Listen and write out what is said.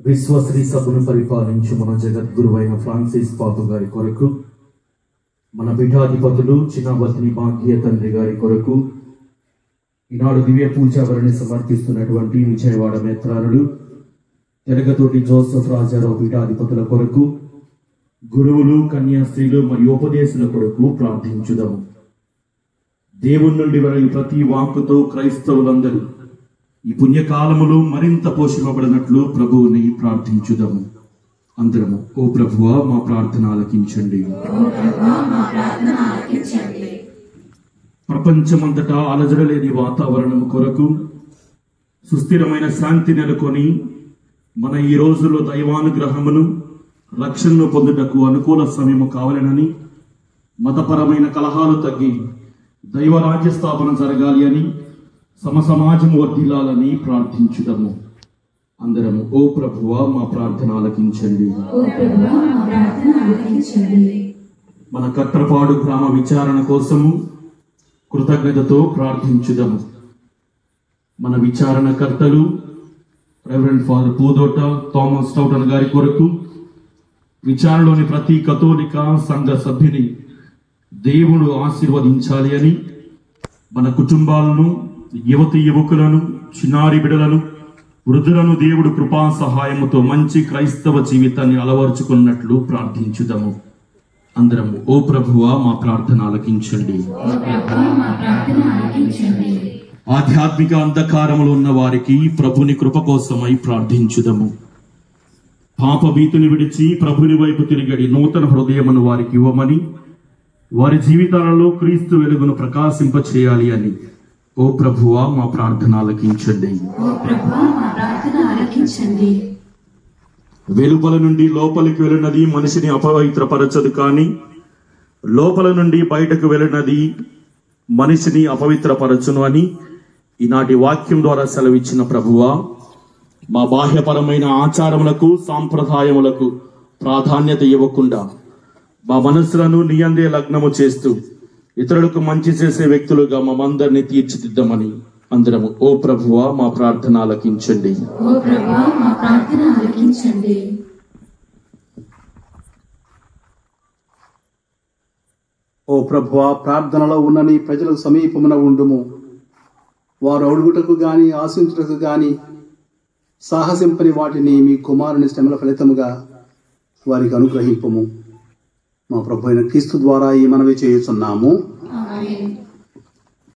విశ్వశ్రీ సభను పరిపాలించు మన జగద్గురువైన ఫ్రాన్సిస్ పాపు గారి కొరకు, మన పీఠాధిపతులు చిన్నబత్ని భాగ్య తండ్రి గారి కొరకు, ఈనాడు దివ్య పూజావరణి సమర్పిస్తున్నటువంటి విజయవాడ మేత్రారులు తెలగతోటి జోసెఫ్ రాజారావు పీఠాధిపతుల కొరకు, గురువులు, కన్యాస్త్రీలు మరియు ఉపదేశుల కొరకు ప్రార్థించుదాము. దేవుని నుండి వెలుగు ప్రతి వాక్కుతో క్రైస్తవులందరూ ఈ పుణ్యకాలములో మరింత పోషింపబడినట్లు ప్రభువుని ప్రార్థించుదాము. అందరము, ఓ ప్రభువా మా ప్రార్థన ఆలకించండి. ప్రపంచమంతటా అలజడలేని వాతావరణం కొరకు సుస్థిరమైన శాంతి నెలకొని మన ఈ రోజుల్లో దైవానుగ్రహమును, రక్షణను పొందుటకు అనుకూల సమయము కావాలనని, మతపరమైన కలహాలు తగ్గి దైవరాజ్య స్థాపన జరగాలి అని, సమాజం వర్ధిల్లాలని ప్రార్థించుదాము. అందరము, ఓ ప్రభువా మా ప్రార్థన ఆలకించండి. మన కట్రపాడు గ్రామ విచారణ కోసము కృతజ్ఞతతో ప్రార్థించుదాము. మన విచారణకర్తలు రెవరెండ్ ఫాదర్ పూదోట థామస్ టౌటన్ గారి కొరకు, విచారణలోని ప్రతి కథోలిక సంఘ సభ్యుని దేవుడు ఆశీర్వదించాలి అని, మన కుటుంబాలను, యువతి యువకులను, చిన్నారి బిడలను, వృద్ధులను దేవుడు కృపా సహాయముతో మంచి క్రైస్తవ జీవితాన్ని అలవర్చుకున్నట్లు ప్రార్థించుదాము. అందరము, ఓ ప్రభువా మా ప్రార్థన ఆలకించండి. ఆధ్యాత్మిక అంధకారములో ఉన్న వారికి ప్రభుని కృప కోసమై ప్రార్థించుదాము. పాప భీతిని విడిచి ప్రభుని వైపు తిరిగడి నూతన హృదయమును వారికి ఇవ్వమని, వారి జీవితాలలో క్రీస్తు వెలుగును ప్రకాశింప చేయాలి అని, ఓ ప్రభువా మా ప్రార్థన ఆలకించండి. వెలుపల నుండి లోపలికి వెళ్ళినది మనిషిని అపవిత్రపరచదు, కానీ లోపల నుండి బయటకు వెళ్ళినది మనిషిని అపవిత్రపరచును అని ఈనాటి వాక్యం ద్వారా సెలవిచ్చిన ప్రభువా, మా బాహ్యపరమైన ఆచారములకు, సాంప్రదాయములకు ప్రాధాన్యత ఇవ్వకుండా మా మనస్సులను నీ అందే లగ్నము చేస్తూ ఇతరులకు మంచి చేసే వ్యక్తులుగా మమ్మందరినీ తీర్చిదిద్దమని, అందరము, ఓ ప్రభువా మా ప్రార్థన ఆలకించండి. ఓ ప్రభువా, ప్రార్థనలో ఉన్న నీ ప్రజలకు సమీపమున ఉండుము. వారు అడుగుటకు గాని ఆశించుటకు గాని సాహసింపని వాటిని మీ కుమారుని శ్రమల ఫలితముగా వారికి అనుగ్రహింపము. మా ప్రభు అయిన క్రీస్తు ద్వారా ఈ మనవి చేయుచున్నాము.